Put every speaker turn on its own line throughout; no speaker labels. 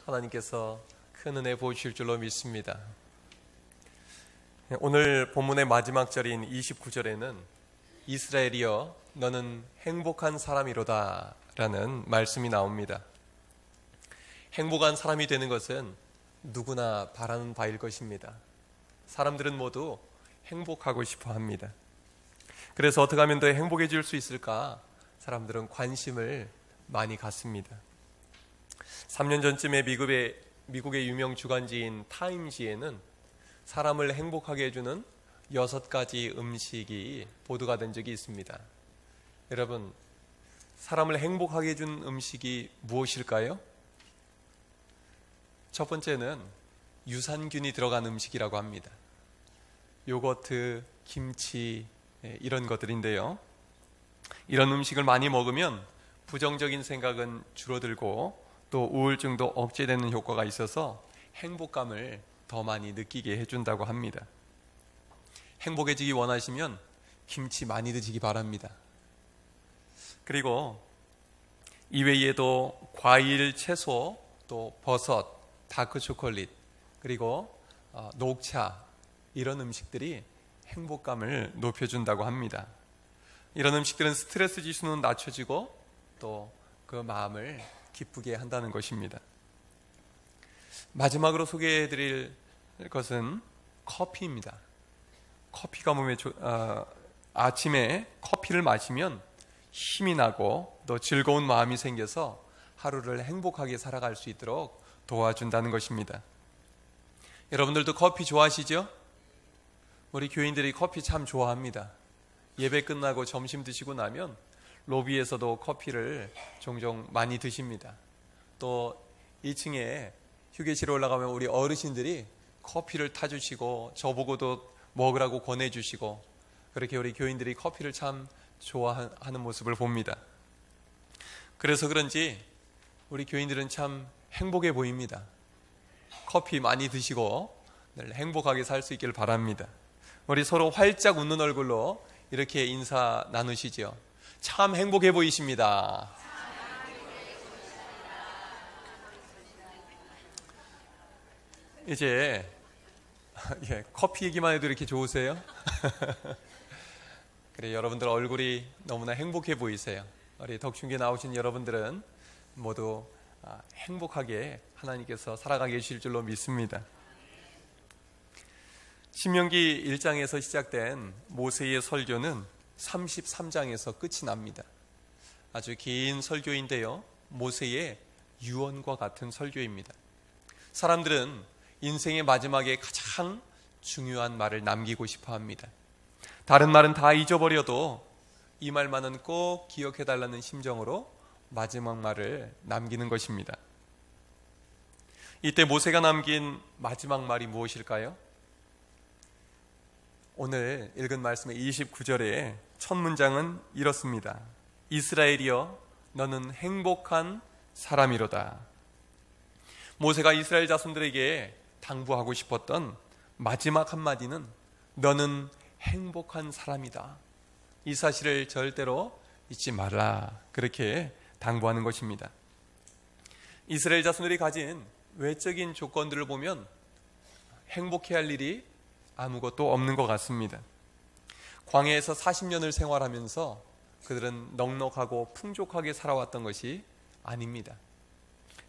하나님께서 큰 은혜 보여주실 줄로 믿습니다. 오늘 본문의 마지막 절인 29절에는 이스라엘이여 너는 행복한 사람이로다 라는 말씀이 나옵니다. 행복한 사람이 되는 것은 누구나 바라는 바일 것입니다. 사람들은 모두 행복하고 싶어 합니다. 그래서 어떻게 하면 더 행복해질 수 있을까? 사람들은 관심을 많이 갖습니다. 3년 전쯤에 미국의 유명 주간지인 타임지에는 사람을 행복하게 해주는 6가지 음식이 보도가 된 적이 있습니다. 여러분, 사람을 행복하게 해준 음식이 무엇일까요? 첫 번째는 유산균이 들어간 음식이라고 합니다. 요거트, 김치 이런 것들인데요. 이런 음식을 많이 먹으면 부정적인 생각은 줄어들고 또 우울증도 억제되는 효과가 있어서 행복감을 더 많이 느끼게 해준다고 합니다. 행복해지기 원하시면 김치 많이 드시기 바랍니다. 그리고 이외에도 과일, 채소, 또 버섯, 다크초콜릿, 그리고 녹차 이런 음식들이 행복감을 높여준다고 합니다. 이런 음식들은 스트레스 지수는 낮춰지고 또 그 마음을 기쁘게 한다는 것입니다. 마지막으로 소개해드릴 것은 커피입니다. 커피가 몸에 아침에 커피를 마시면 힘이 나고 또 즐거운 마음이 생겨서 하루를 행복하게 살아갈 수 있도록 도와준다는 것입니다. 여러분들도 커피 좋아하시죠? 우리 교인들이 커피 참 좋아합니다. 예배 끝나고 점심 드시고 나면 로비에서도 커피를 종종 많이 드십니다. 또 2층에 휴게실에 올라가면 우리 어르신들이 커피를 타주시고 저보고도 먹으라고 권해주시고 그렇게 우리 교인들이 커피를 참 좋아하는 모습을 봅니다. 그래서 그런지 우리 교인들은 참 행복해 보입니다. 커피 많이 드시고 늘 행복하게 살 수 있길 바랍니다. 우리 서로 활짝 웃는 얼굴로 이렇게 인사 나누시죠. 참 행복해 보이십니다. 이제 커피 얘기만 해도 이렇게 좋으세요? 그래, 여러분들 얼굴이 너무나 행복해 보이세요. 우리 덕충기에 나오신 여러분들은 모두 행복하게 하나님께서 살아가게 해주실 줄로 믿습니다. 신명기 1장에서 시작된 모세의 설교는 33장에서 끝이 납니다. 아주 긴 설교인데요, 모세의 유언과 같은 설교입니다. 사람들은 인생의 마지막에 가장 중요한 말을 남기고 싶어 합니다. 다른 말은 다 잊어버려도 이 말만은 꼭 기억해달라는 심정으로 마지막 말을 남기는 것입니다. 이때 모세가 남긴 마지막 말이 무엇일까요? 오늘 읽은 말씀의 29절의 첫 문장은 이렇습니다. 이스라엘이여 너는 행복한 사람이로다. 모세가 이스라엘 자손들에게 당부하고 싶었던 마지막 한마디는 너는 행복한 사람이다. 이 사실을 절대로 잊지 말라. 그렇게 당부하는 것입니다. 이스라엘 자손들이 가진 외적인 조건들을 보면 행복해야 할 일이 아무것도 없는 것 같습니다. 광야에서 40년을 생활하면서 그들은 넉넉하고 풍족하게 살아왔던 것이 아닙니다.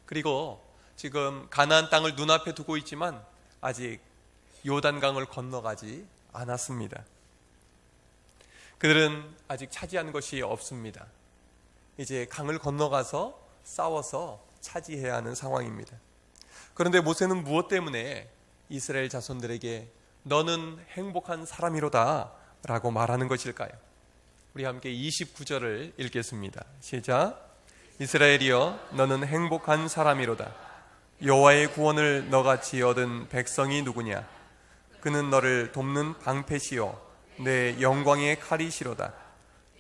그리고 지금 가나안 땅을 눈앞에 두고 있지만 아직 요단강을 건너가지 않았습니다. 그들은 아직 차지한 것이 없습니다. 이제 강을 건너가서 싸워서 차지해야 하는 상황입니다. 그런데 모세는 무엇 때문에 이스라엘 자손들에게 너는 행복한 사람이로다 라고 말하는 것일까요? 우리 함께 29절을 읽겠습니다. 시작. 이스라엘이여 너는 행복한 사람이로다. 여호와의 구원을 너같이 얻은 백성이 누구냐? 그는 너를 돕는 방패시요 내 영광의 칼이시로다.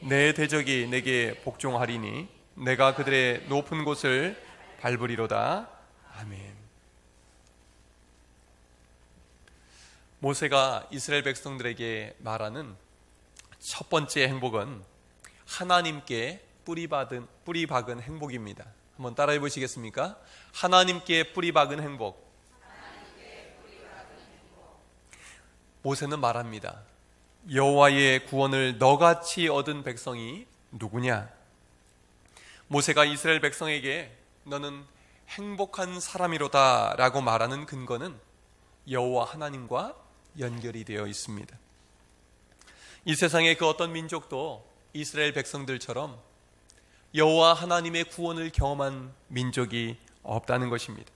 내 대적이 내게 복종하리니 내가 그들의 높은 곳을 밟으리로다. 아멘. 모세가 이스라엘 백성들에게 말하는 첫 번째 행복은 하나님께 뿌리 박은 행복입니다. 한번 따라해 보시겠습니까? 하나님께 뿌리 박은 행복. 모세는 말합니다. 여호와의 구원을 너같이 얻은 백성이 누구냐? 모세가 이스라엘 백성에게 너는 행복한 사람이로다 라고 말하는 근거는 여호와 하나님과 연결이 되어 있습니다. 이 세상의 그 어떤 민족도 이스라엘 백성들처럼 여호와 하나님의 구원을 경험한 민족이 없다는 것입니다.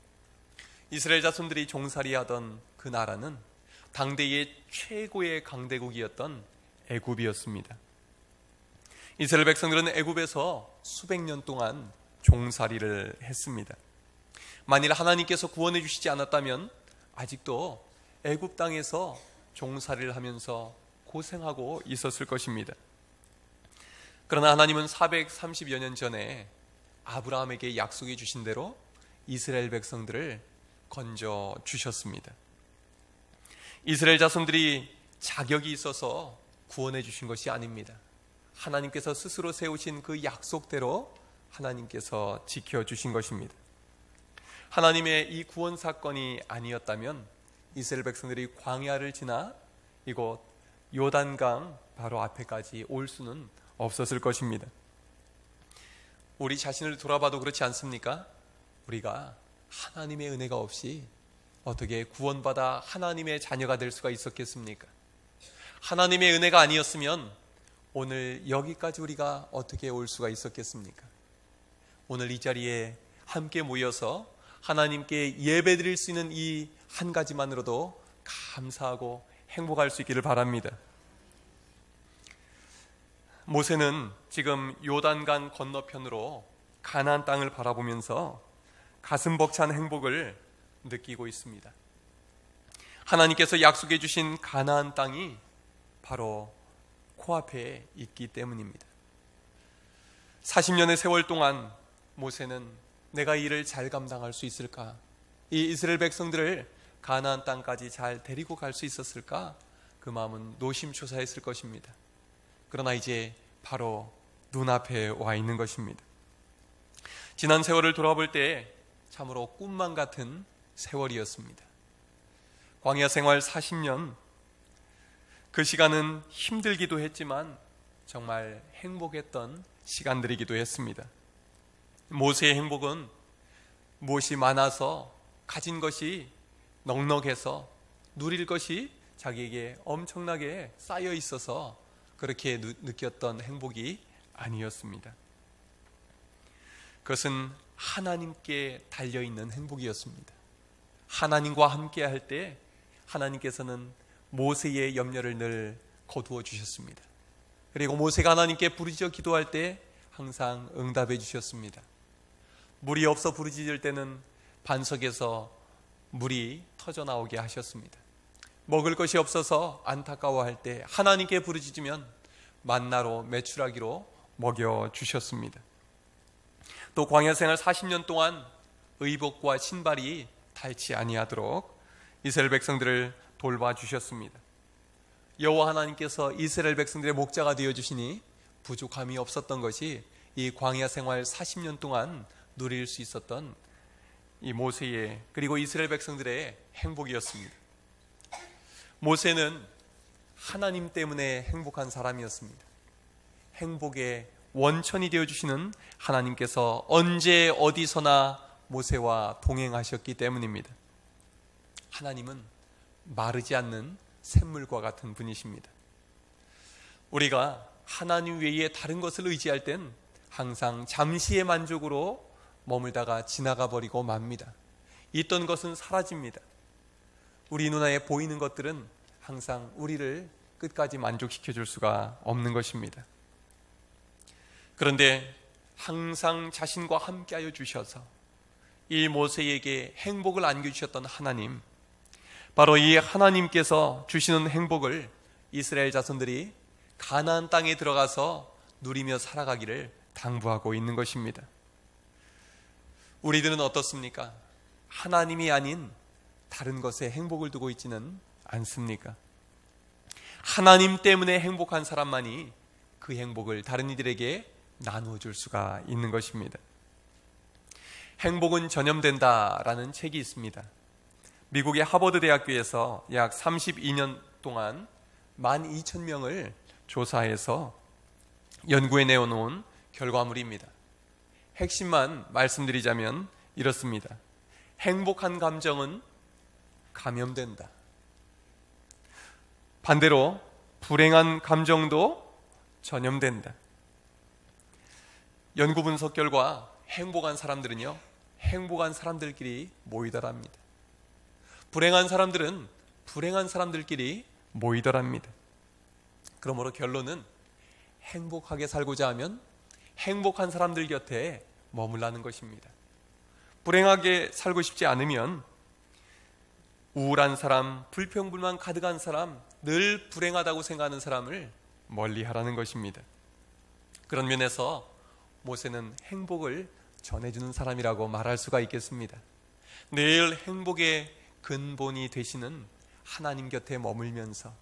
이스라엘 자손들이 종살이하던 그 나라는 당대의 최고의 강대국이었던 애굽이었습니다. 이스라엘 백성들은 애굽에서 수백 년 동안 종살이를 했습니다. 만일 하나님께서 구원해 주시지 않았다면 아직도 애굽 땅에서 종살이를 하면서 고생하고 있었을 것입니다. 그러나 하나님은 430여 년 전에 아브라함에게 약속해 주신 대로 이스라엘 백성들을 건져 주셨습니다. 이스라엘 자손들이 자격이 있어서 구원해 주신 것이 아닙니다. 하나님께서 스스로 세우신 그 약속대로 하나님께서 지켜주신 것입니다. 하나님의 이 구원 사건이 아니었다면 이스라엘 백성들이 광야를 지나 이곳 요단강 바로 앞에까지 올 수는 없었을 것입니다. 우리 자신을 돌아봐도 그렇지 않습니까? 우리가 하나님의 은혜가 없이 어떻게 구원받아 하나님의 자녀가 될 수가 있었겠습니까? 하나님의 은혜가 아니었으면 오늘 여기까지 우리가 어떻게 올 수가 있었겠습니까? 오늘 이 자리에 함께 모여서 하나님께 예배드릴 수 있는 이 한 가지만으로도 감사하고 행복할 수 있기를 바랍니다. 모세는 지금 요단강 건너편으로 가나안 땅을 바라보면서 가슴 벅찬 행복을 느끼고 있습니다. 하나님께서 약속해 주신 가나안 땅이 바로 코앞에 있기 때문입니다. 40년의 세월 동안 모세는 내가 이 일을 잘 감당할 수 있을까? 이 이스라엘 백성들을 가나안 땅까지 잘 데리고 갈 수 있었을까? 그 마음은 노심초사했을 것입니다. 그러나 이제 바로 눈앞에 와 있는 것입니다. 지난 세월을 돌아볼 때 참으로 꿈만 같은 세월이었습니다. 광야 생활 40년, 그 시간은 힘들기도 했지만 정말 행복했던 시간들이기도 했습니다. 모세의 행복은 무엇이 많아서 가진 것이 넉넉해서 누릴 것이 자기에게 엄청나게 쌓여 있어서 그렇게 느꼈던 행복이 아니었습니다. 그것은 하나님께 달려있는 행복이었습니다. 하나님과 함께 할 때 하나님께서는 모세의 염려를 늘 거두어 주셨습니다. 그리고 모세가 하나님께 부르짖어 기도할 때 항상 응답해 주셨습니다. 물이 없어 부르짖을 때는 반석에서 물이 터져 나오게 하셨습니다. 먹을 것이 없어서 안타까워할 때 하나님께 부르짖으면 만나로 메추라기로 먹여 주셨습니다. 또 광야 생활 40년 동안 의복과 신발이 닳지 아니하도록 이스라엘 백성들을 돌봐 주셨습니다. 여호와 하나님께서 이스라엘 백성들의 목자가 되어 주시니 부족함이 없었던 것이 이 광야 생활 40년 동안 누릴 수 있었던 이 모세의 그리고 이스라엘 백성들의 행복이었습니다. 모세는 하나님 때문에 행복한 사람이었습니다. 행복의 원천이 되어주시는 하나님께서 언제 어디서나 모세와 동행하셨기 때문입니다. 하나님은 마르지 않는 샘물과 같은 분이십니다. 우리가 하나님 외에 다른 것을 의지할 땐 항상 잠시의 만족으로 머물다가 지나가 버리고 맙니다. 있던 것은 사라집니다. 우리 눈에 보이는 것들은 항상 우리를 끝까지 만족시켜 줄 수가 없는 것입니다. 그런데 항상 자신과 함께하여 주셔서 이 모세에게 행복을 안겨주셨던 하나님, 바로 이 하나님께서 주시는 행복을 이스라엘 자손들이 가나안 땅에 들어가서 누리며 살아가기를 당부하고 있는 것입니다. 우리들은 어떻습니까? 하나님이 아닌 다른 것에 행복을 두고 있지는 않습니까? 하나님 때문에 행복한 사람만이 그 행복을 다른 이들에게 나누어 줄 수가 있는 것입니다. 행복은 전염된다라는 책이 있습니다. 미국의 하버드 대학교에서 약 32년 동안 12,000명을 조사해서 연구해 내어놓은 결과물입니다. 핵심만 말씀드리자면 이렇습니다. 행복한 감정은 감염된다. 반대로 불행한 감정도 전염된다. 연구 분석 결과 행복한 사람들은요, 행복한 사람들끼리 모이더랍니다. 불행한 사람들은 불행한 사람들끼리 모이더랍니다. 그러므로 결론은 행복하게 살고자 하면 행복한 사람들 곁에 머물라는 것입니다. 불행하게 살고 싶지 않으면 우울한 사람, 불평불만 가득한 사람, 늘 불행하다고 생각하는 사람을 멀리하라는 것입니다. 그런 면에서 모세는 행복을 전해주는 사람이라고 말할 수가 있겠습니다. 늘 행복의 근본이 되시는 하나님 곁에 머물면서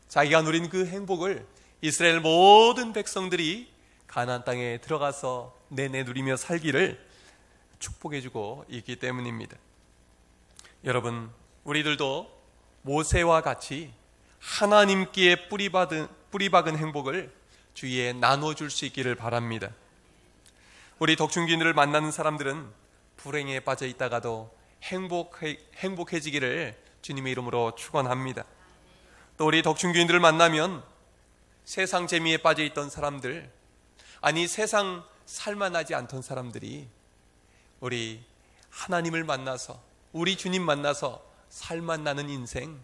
자기가 누린 그 행복을 이스라엘 모든 백성들이 가나안 땅에 들어가서 내내 누리며 살기를 축복해주고 있기 때문입니다. 여러분, 우리들도 모세와 같이 하나님께 뿌리박은 행복을 주위에 나눠줄 수 있기를 바랍니다. 우리 덕충기인들을 만나는 사람들은 불행에 빠져 있다가도 행복해지기를 주님의 이름으로 축원합니다. 또 우리 덕충교인들을 만나면 세상 재미에 빠져 있던 사람들, 아니 세상 살만하지 않던 사람들이 우리 하나님을 만나서, 우리 주님 만나서 살만나는 인생,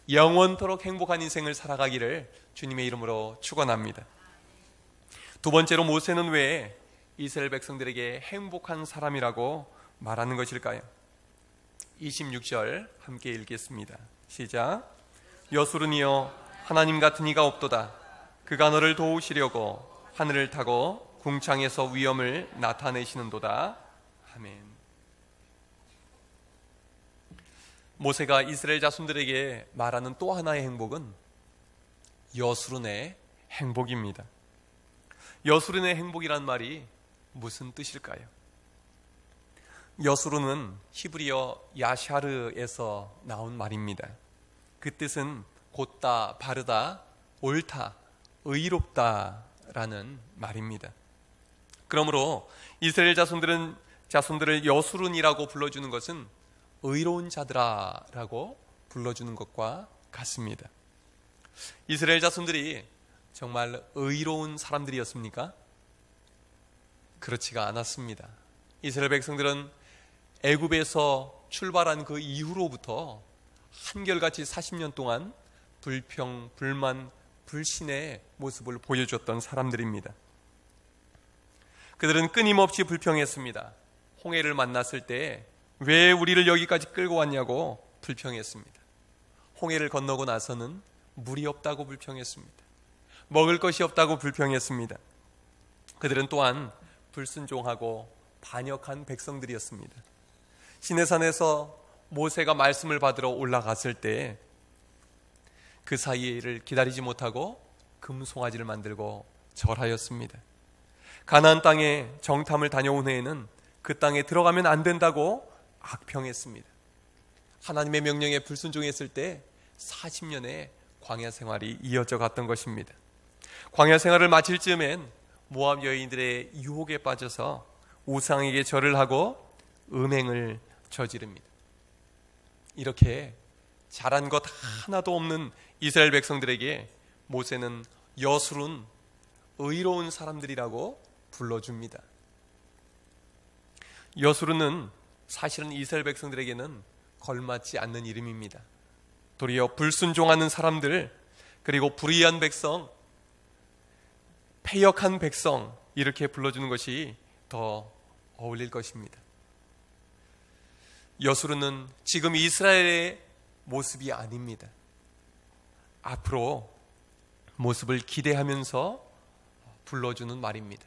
영원토록 행복한 인생을 살아가기를 주님의 이름으로 축원합니다. 두 번째로 모세는 왜 이스라엘 백성들에게 행복한 사람이라고 말하는 것일까요? 26절 함께 읽겠습니다. 시작. 여수르니여 하나님 같은 이가 없도다. 그가 너를 도우시려고 하늘을 타고 궁창에서 위엄을 나타내시는도다. 아멘. 모세가 이스라엘 자손들에게 말하는 또 하나의 행복은 여수르네 행복입니다. 여수르네 행복이란 말이 무슨 뜻일까요? 여수르는 히브리어 야샤르에서 나온 말입니다. 그 뜻은 곧다, 바르다, 옳다, 의롭다라는 말입니다. 그러므로 이스라엘 자손들을 여수른이라고 불러주는 것은 의로운 자들아라고 불러주는 것과 같습니다. 이스라엘 자손들이 정말 의로운 사람들이었습니까? 그렇지가 않았습니다. 이스라엘 백성들은 애굽에서 출발한 그 이후로부터 한결같이 40년 동안 불평, 불만, 불신의 모습을 보여줬던 사람들입니다. 그들은 끊임없이 불평했습니다. 홍해를 만났을 때 왜 우리를 여기까지 끌고 왔냐고 불평했습니다. 홍해를 건너고 나서는 물이 없다고 불평했습니다. 먹을 것이 없다고 불평했습니다. 그들은 또한 불순종하고 반역한 백성들이었습니다. 시내산에서 모세가 말씀을 받으러 올라갔을 때 그 사이를 기다리지 못하고 금송아지를 만들고 절하였습니다. 가나안 땅에 정탐을 다녀온 후에는 그 땅에 들어가면 안 된다고 악평했습니다. 하나님의 명령에 불순종했을 때 40년의 광야 생활이 이어져 갔던 것입니다. 광야 생활을 마칠 즈음엔 모압 여인들의 유혹에 빠져서 우상에게 절을 하고 음행을 저지릅니다. 이렇게 잘한 것 하나도 없는 이스라엘 백성들에게 모세는 여수른 의로운 사람들이라고 불러줍니다. 여수르는 사실은 이스라엘 백성들에게는 걸맞지 않는 이름입니다. 도리어 불순종하는 사람들, 그리고 불의한 백성, 패역한 백성, 이렇게 불러주는 것이 더 어울릴 것입니다. 여수르는 지금 이스라엘의 모습이 아닙니다. 앞으로 모습을 기대하면서 불러주는 말입니다.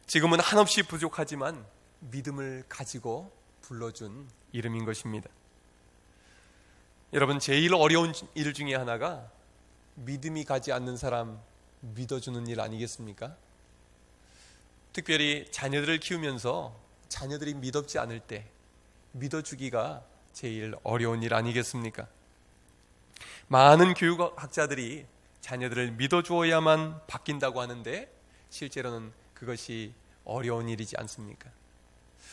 지금은 한없이 부족하지만 믿음을 가지고 불러준 이름인 것입니다. 여러분, 제일 어려운 일 중에 하나가 믿음이 가지 않는 사람 믿어주는 일 아니겠습니까? 특별히 자녀들을 키우면서 자녀들이 믿음지 않을 때 믿어주기가 제일 어려운 일 아니겠습니까? 많은 교육학자들이 자녀들을 믿어주어야만 바뀐다고 하는데 실제로는 그것이 어려운 일이지 않습니까?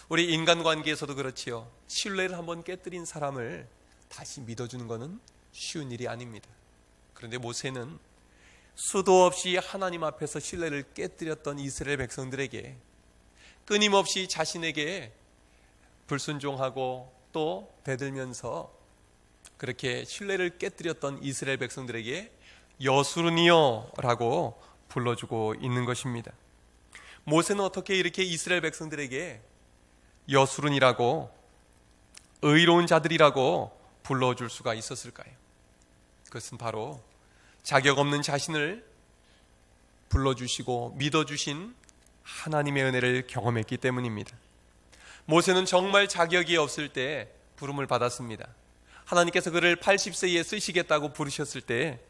우리 인간관계에서도 그렇지요. 신뢰를 한번 깨뜨린 사람을 다시 믿어주는 것은 쉬운 일이 아닙니다. 그런데 모세는 수도 없이 하나님 앞에서 신뢰를 깨뜨렸던 이스라엘 백성들에게 끊임없이 자신에게 불순종하고 또 대들면서 그렇게 신뢰를 깨뜨렸던 이스라엘 백성들에게 여수르니요 라고 불러주고 있는 것입니다. 모세는 어떻게 이렇게 이스라엘 백성들에게 여수른이라고 의로운 자들이라고 불러줄 수가 있었을까요? 그것은 바로 자격 없는 자신을 불러주시고 믿어주신 하나님의 은혜를 경험했기 때문입니다. 모세는 정말 자격이 없을 때 부름을 받았습니다. 하나님께서 그를 80세에 쓰시겠다고 부르셨을 때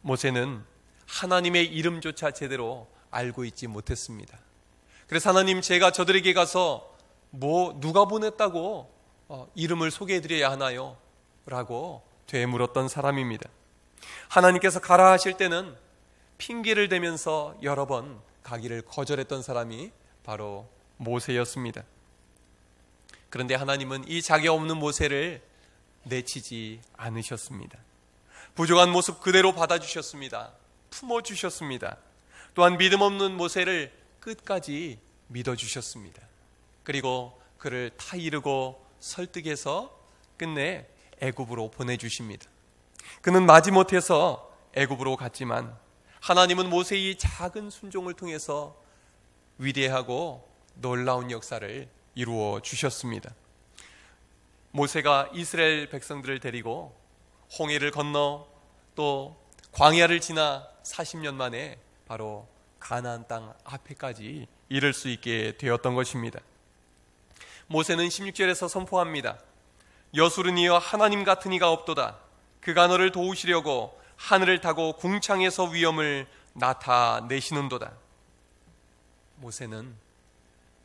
모세는 하나님의 이름조차 제대로 알고 있지 못했습니다. 그래서 하나님, 제가 저들에게 가서 누가 보냈다고 이름을 소개해드려야 하나요? 라고 되물었던 사람입니다. 하나님께서 가라 하실 때는 핑계를 대면서 여러 번 가기를 거절했던 사람이 바로 모세였습니다. 그런데 하나님은 이 자격 없는 모세를 내치지 않으셨습니다. 부족한 모습 그대로 받아주셨습니다. 품어주셨습니다. 또한 믿음 없는 모세를 끝까지 믿어주셨습니다. 그리고 그를 타이르고 설득해서 끝내 애굽으로 보내주십니다. 그는 마지못해서 애굽으로 갔지만 하나님은 모세의 작은 순종을 통해서 위대하고 놀라운 역사를 이루어 주셨습니다. 모세가 이스라엘 백성들을 데리고 홍해를 건너 또 광야를 지나 40년 만에 바로 가나안 땅 앞에까지 이를 수 있게 되었던 것입니다. 모세는 16절에서 선포합니다. 여수르니여 하나님 같은 이가 없도다. 그가 너를 도우시려고 하늘을 타고 궁창에서 위엄을 나타내시는도다. 모세는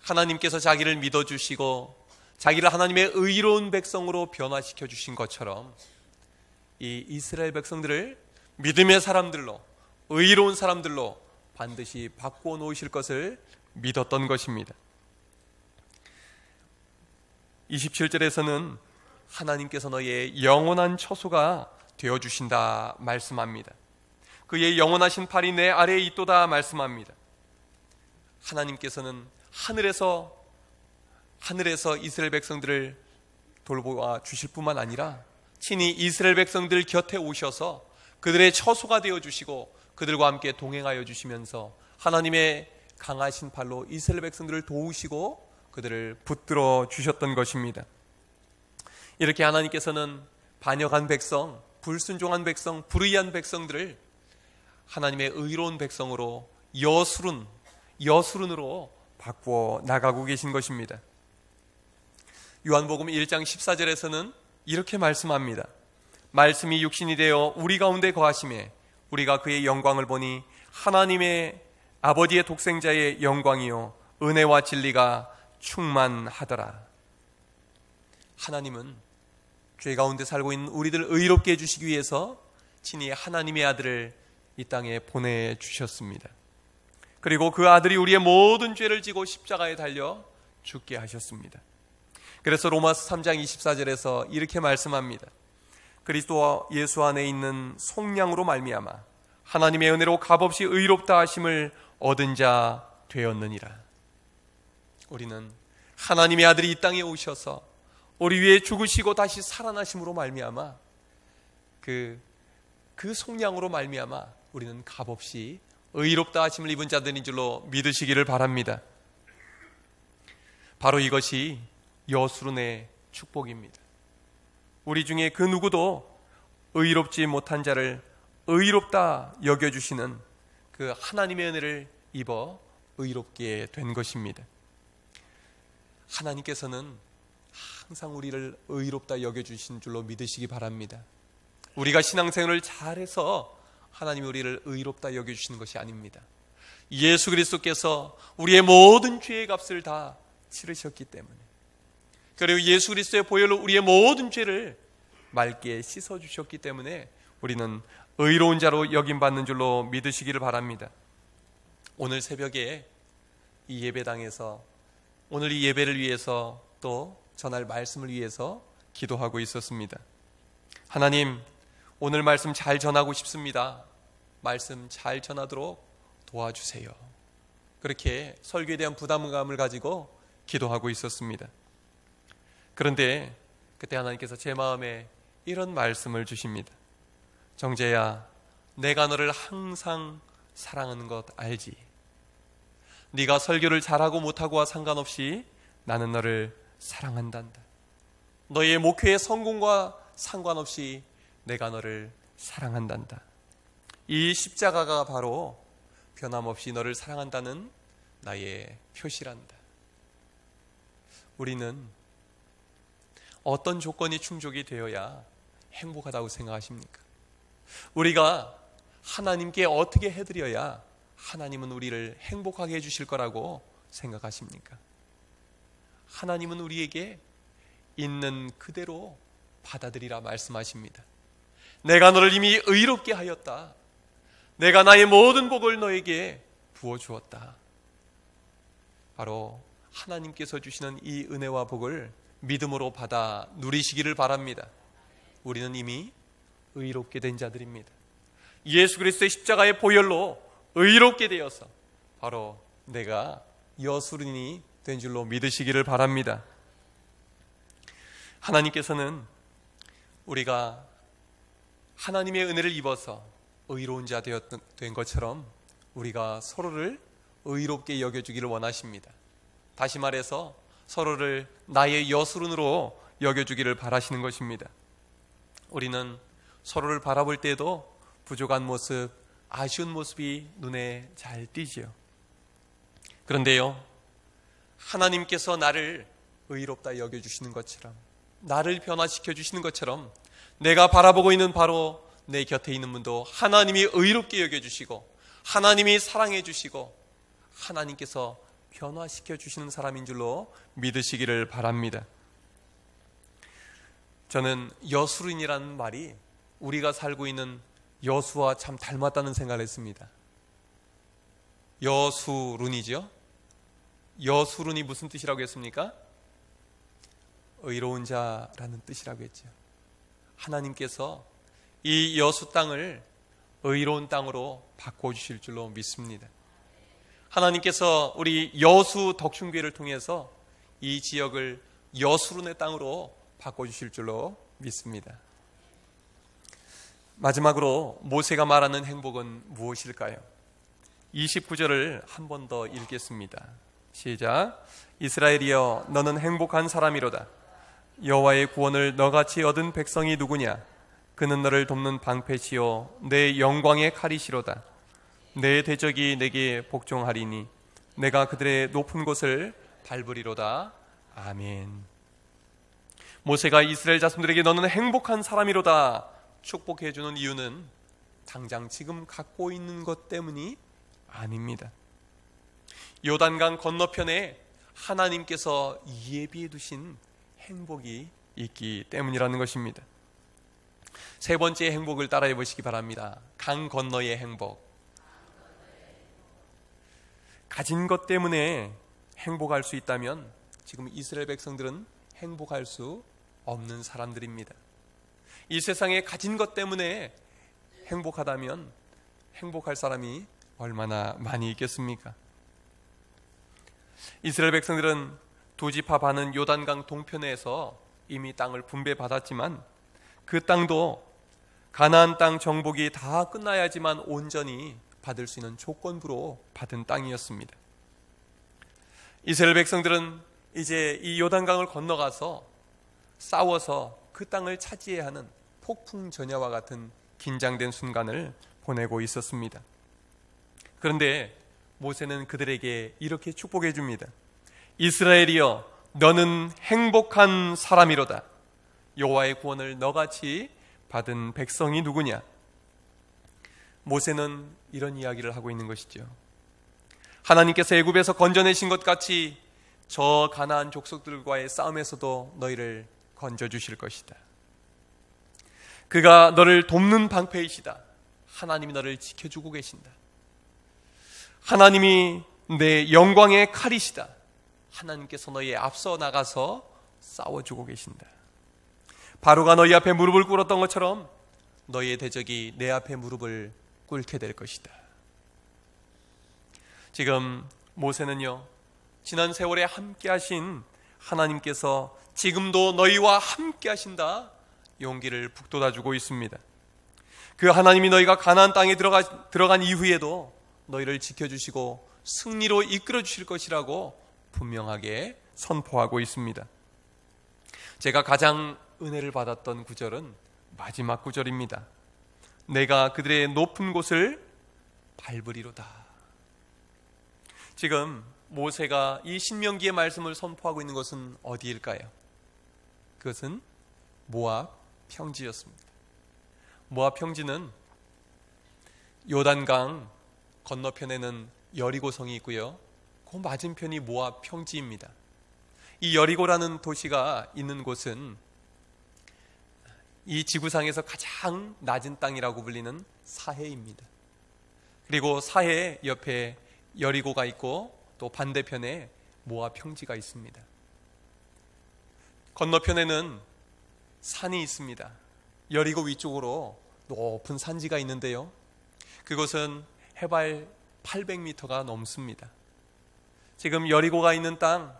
하나님께서 자기를 믿어주시고 자기를 하나님의 의로운 백성으로 변화시켜 주신 것처럼 이 이스라엘 백성들을 믿음의 사람들로, 의로운 사람들로 반드시 바꾸어 놓으실 것을 믿었던 것입니다. 27절에서는 하나님께서 너의 영원한 처소가 되어주신다 말씀합니다. 그의 영원하신 팔이 내 아래에 있도다 말씀합니다. 하나님께서는 하늘에서 이스라엘 백성들을 돌보아 주실 뿐만 아니라 친히 이스라엘 백성들 곁에 오셔서 그들의 처소가 되어주시고 그들과 함께 동행하여 주시면서 하나님의 강하신 팔로 이스라엘 백성들을 도우시고 그들을 붙들어 주셨던 것입니다. 이렇게 하나님께서는 반역한 백성, 불순종한 백성, 불의한 백성들을 하나님의 의로운 백성으로 여수른으로 바꾸어 나가고 계신 것입니다. 요한복음 1장 14절에서는 이렇게 말씀합니다. 말씀이 육신이 되어 우리 가운데 거하심에 우리가 그의 영광을 보니 하나님의 아버지의 독생자의 영광이요 은혜와 진리가 충만하더라. 하나님은 죄 가운데 살고 있는 우리들 의롭게 해주시기 위해서 친히 하나님의 아들을 이 땅에 보내주셨습니다. 그리고 그 아들이 우리의 모든 죄를 지고 십자가에 달려 죽게 하셨습니다. 그래서 로마서 3장 24절에서 이렇게 말씀합니다. 그리스도 예수 안에 있는 속량으로 말미암아 하나님의 은혜로 값없이 의롭다 하심을 얻은 자 되었느니라. 우리는 하나님의 아들이 이 땅에 오셔서 우리 위해 죽으시고 다시 살아나심으로 말미암아 그 속량으로 말미암아 우리는 값없이 의롭다 하심을 입은 자들인 줄로 믿으시기를 바랍니다. 바로 이것이 여수른의 축복입니다. 우리 중에 그 누구도 의롭지 못한 자를 의롭다 여겨주시는 그 하나님의 은혜를 입어 의롭게 된 것입니다. 하나님께서는 항상 우리를 의롭다 여겨주신 줄로 믿으시기 바랍니다. 우리가 신앙생활을 잘해서 하나님이 우리를 의롭다 여겨주시는 것이 아닙니다. 예수 그리스도께서 우리의 모든 죄의 값을 다 치르셨기 때문에, 그리고 예수 그리스도의 보혈로 우리의 모든 죄를 맑게 씻어주셨기 때문에 우리는 의로운 자로 여김받는 줄로 믿으시기를 바랍니다. 오늘 새벽에 이 예배당에서 오늘 이 예배를 위해서 또 전할 말씀을 위해서 기도하고 있었습니다. 하나님, 오늘 말씀 잘 전하고 싶습니다. 말씀 잘 전하도록 도와주세요. 그렇게 설교에 대한 부담감을 가지고 기도하고 있었습니다. 그런데 그때 하나님께서 제 마음에 이런 말씀을 주십니다. 정재야, 내가 너를 항상 사랑하는 것 알지? 네가 설교를 잘하고 못하고와 상관없이 나는 너를 사랑한단다. 너의 목회의 성공과 상관없이 내가 너를 사랑한단다. 이 십자가가 바로 변함없이 너를 사랑한다는 나의 표시란다. 우리는 어떤 조건이 충족이 되어야 행복하다고 생각하십니까? 우리가 하나님께 어떻게 해드려야 하나님은 우리를 행복하게 해주실 거라고 생각하십니까? 하나님은 우리에게 있는 그대로 받아들이라 말씀하십니다. 내가 너를 이미 의롭게 하였다. 내가 나의 모든 복을 너에게 부어주었다. 바로 하나님께서 주시는 이 은혜와 복을 믿음으로 받아 누리시기를 바랍니다. 우리는 이미 의롭게 된 자들입니다. 예수 그리스도의 십자가의 보혈로 의롭게 되어서 바로 내가 여수른이 된 줄로 믿으시기를 바랍니다. 하나님께서는 우리가 하나님의 은혜를 입어서 의로운 자 된 것처럼 우리가 서로를 의롭게 여겨주기를 원하십니다. 다시 말해서 서로를 나의 여수른으로 여겨주기를 바라시는 것입니다. 우리는 서로를 바라볼 때도 부족한 모습, 아쉬운 모습이 눈에 잘 띄지요. 그런데요, 하나님께서 나를 의롭다 여겨주시는 것처럼, 나를 변화시켜 주시는 것처럼 내가 바라보고 있는 바로 내 곁에 있는 분도 하나님이 의롭게 여겨주시고 하나님이 사랑해 주시고 하나님께서 변화시켜 주시는 사람인 줄로 믿으시기를 바랍니다. 저는 여수른이라는 말이 우리가 살고 있는 여수와 참 닮았다는 생각을 했습니다. 여수룬이죠. 여수룬이 무슨 뜻이라고 했습니까? 의로운 자라는 뜻이라고 했죠. 하나님께서 이 여수 땅을 의로운 땅으로 바꿔주실 줄로 믿습니다. 하나님께서 우리 여수 덕충교회를 통해서 이 지역을 여수룬의 땅으로 바꿔주실 줄로 믿습니다. 마지막으로 모세가 말하는 행복은 무엇일까요? 29절을 한 번 더 읽겠습니다. 시작. 이스라엘이여 너는 행복한 사람이로다. 여호와의 구원을 너같이 얻은 백성이 누구냐? 그는 너를 돕는 방패시요 내 영광의 칼이시로다. 내 대적이 내게 복종하리니 내가 그들의 높은 곳을 밟으리로다. 아멘. 모세가 이스라엘 자손들에게 너는 행복한 사람이로다 축복해 주는 이유는 당장 지금 갖고 있는 것 때문이 아닙니다. 요단강 건너편에 하나님께서 예비해 두신 행복이 있기 때문이라는 것입니다. 세 번째 행복을 따라해 보시기 바랍니다. 강 건너의 행복. 가진 것 때문에 행복할 수 있다면 지금 이스라엘 백성들은 행복할 수 없는 사람들입니다. 이 세상에 가진 것 때문에 행복하다면 행복할 사람이 얼마나 많이 있겠습니까? 이스라엘 백성들은 두 지파 반은 요단강 동편에서 이미 땅을 분배받았지만 그 땅도 가나안 땅 정복이 다 끝나야지만 온전히 받을 수 있는 조건부로 받은 땅이었습니다. 이스라엘 백성들은 이제 이 요단강을 건너가서 싸워서 그 땅을 차지해야 하는 폭풍전야와 같은 긴장된 순간을 보내고 있었습니다. 그런데 모세는 그들에게 이렇게 축복해 줍니다. 이스라엘이여 너는 행복한 사람이로다. 여호와의 구원을 너같이 받은 백성이 누구냐? 모세는 이런 이야기를 하고 있는 것이죠. 하나님께서 애굽에서 건져내신 것 같이 저 가나안 족속들과의 싸움에서도 너희를 건져주실 것이다. 그가 너를 돕는 방패이시다. 하나님이 너를 지켜주고 계신다. 하나님이 내 영광의 칼이시다. 하나님께서 너희에 앞서 나가서 싸워주고 계신다. 바로가 너희 앞에 무릎을 꿇었던 것처럼 너희의 대적이 내 앞에 무릎을 꿇게 될 것이다. 지금 모세는요, 지난 세월에 함께 하신 하나님께서 지금도 너희와 함께 하신다 용기를 북돋아주고 있습니다. 그 하나님이 너희가 가나안 땅에 들어간 이후에도 너희를 지켜주시고 승리로 이끌어 주실 것이라고 분명하게 선포하고 있습니다. 제가 가장 은혜를 받았던 구절은 마지막 구절입니다. 내가 그들의 높은 곳을 밟으리로다. 지금 모세가 이 신명기의 말씀을 선포하고 있는 것은 어디일까요? 그것은 모압 평지였습니다. 모압 평지는 요단강 건너편에는 여리고성이 있고요, 그 맞은편이 모압 평지입니다. 이 여리고라는 도시가 있는 곳은 이 지구상에서 가장 낮은 땅이라고 불리는 사해입니다. 그리고 사해 옆에 여리고가 있고 또 반대편에 모압 평지가 있습니다. 건너편에는 산이 있습니다. 여리고 위쪽으로 높은 산지가 있는데요, 그곳은 해발 800m가 넘습니다. 지금 여리고가 있는 땅,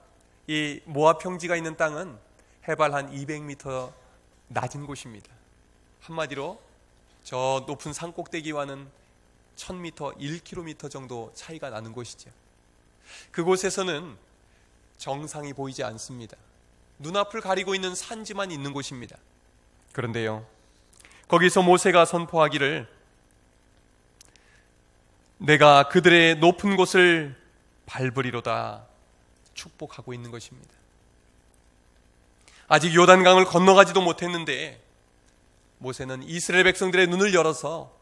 이 모압 평지가 있는 땅은 해발 한 200m 낮은 곳입니다. 한마디로 저 높은 산 꼭대기와는 1000m, 1km 정도 차이가 나는 곳이죠. 그곳에서는 정상이 보이지 않습니다. 눈앞을 가리고 있는 산지만 있는 곳입니다. 그런데요, 거기서 모세가 선포하기를 내가 그들의 높은 곳을 밟으리로다 축복하고 있는 것입니다. 아직 요단강을 건너가지도 못했는데 모세는 이스라엘 백성들의 눈을 열어서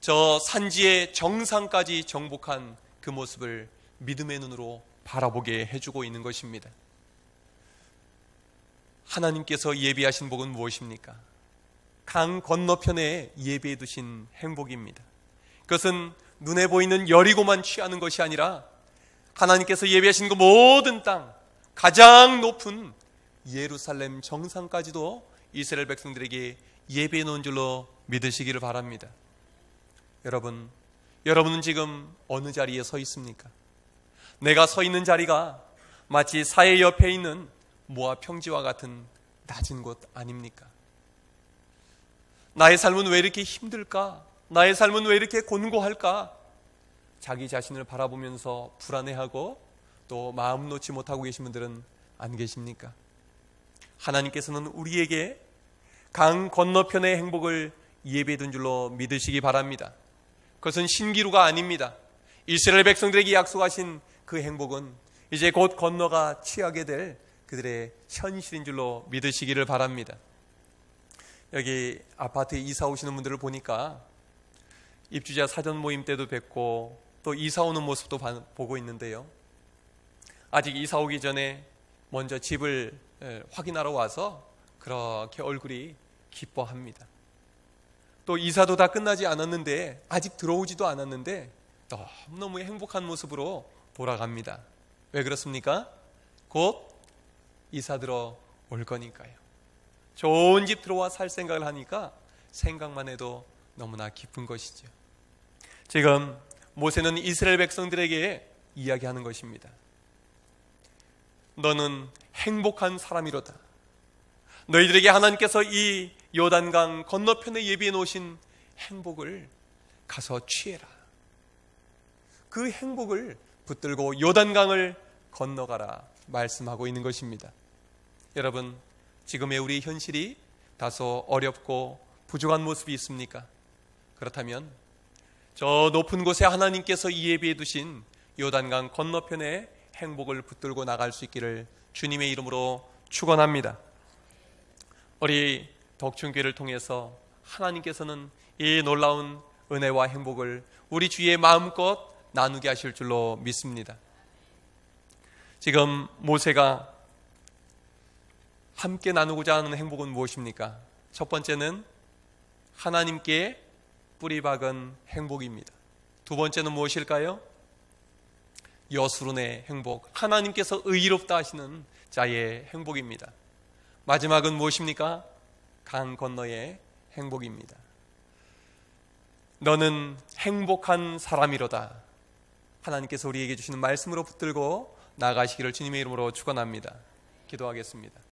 저 산지의 정상까지 정복한 그 모습을 믿음의 눈으로 바라보게 해주고 있는 것입니다. 하나님께서 예비하신 복은 무엇입니까? 강 건너편에 예비해 두신 행복입니다. 그것은 눈에 보이는 여리고만 취하는 것이 아니라 하나님께서 예비하신 그 모든 땅, 가장 높은 예루살렘 정상까지도 이스라엘 백성들에게 예비해 놓은 줄로 믿으시기를 바랍니다. 여러분은 지금 어느 자리에 서 있습니까? 내가 서 있는 자리가 마치 사해 옆에 있는 모압 평지와 같은 낮은 곳 아닙니까? 나의 삶은 왜 이렇게 힘들까? 나의 삶은 왜 이렇게 곤고할까? 자기 자신을 바라보면서 불안해하고 또 마음 놓지 못하고 계신 분들은 안 계십니까? 하나님께서는 우리에게 강 건너편의 행복을 예비해 둔 줄로 믿으시기 바랍니다. 그것은 신기루가 아닙니다. 이스라엘 백성들에게 약속하신 그 행복은 이제 곧 건너가 취하게 될 그들의 현실인 줄로 믿으시기를 바랍니다. 여기 아파트에 이사 오시는 분들을 보니까 입주자 사전 모임 때도 뵙고 또 이사 오는 모습도 보고 있는데요, 아직 이사 오기 전에 먼저 집을 확인하러 와서 그렇게 얼굴이 기뻐합니다. 또 이사도 다 끝나지 않았는데, 아직 들어오지도 않았는데 너무너무 행복한 모습으로 돌아갑니다. 왜 그렇습니까? 곧 이사 들어올 거니까요. 좋은 집 들어와 살 생각을 하니까 생각만 해도 너무나 기쁜 것이죠. 지금 모세는 이스라엘 백성들에게 이야기하는 것입니다. 너는 행복한 사람이로다. 너희들에게 하나님께서 이 요단강 건너편에 예비해 놓으신 행복을 가서 취해라. 그 행복을 붙들고 요단강을 건너가라 말씀하고 있는 것입니다. 여러분, 지금의 우리 현실이 다소 어렵고 부족한 모습이 있습니까? 그렇다면 저 높은 곳에 하나님께서 예비해 두신 요단강 건너편에 행복을 붙들고 나갈 수 있기를 주님의 이름으로 축원합니다. 우리 덕춘교회를 통해서 하나님께서는 이 놀라운 은혜와 행복을 우리 주위에 마음껏 나누게 하실 줄로 믿습니다. 지금 모세가 함께 나누고자 하는 행복은 무엇입니까? 첫 번째는 하나님께 뿌리박은 행복입니다. 두 번째는 무엇일까요? 여수론의 행복, 하나님께서 의롭다 하시는 자의 행복입니다. 마지막은 무엇입니까? 강 건너의 행복입니다. 너는 행복한 사람이로다. 하나님께서 우리에게 주시는 말씀으로 붙들고 나아가시기를 주님의 이름으로 축원합니다. 기도하겠습니다.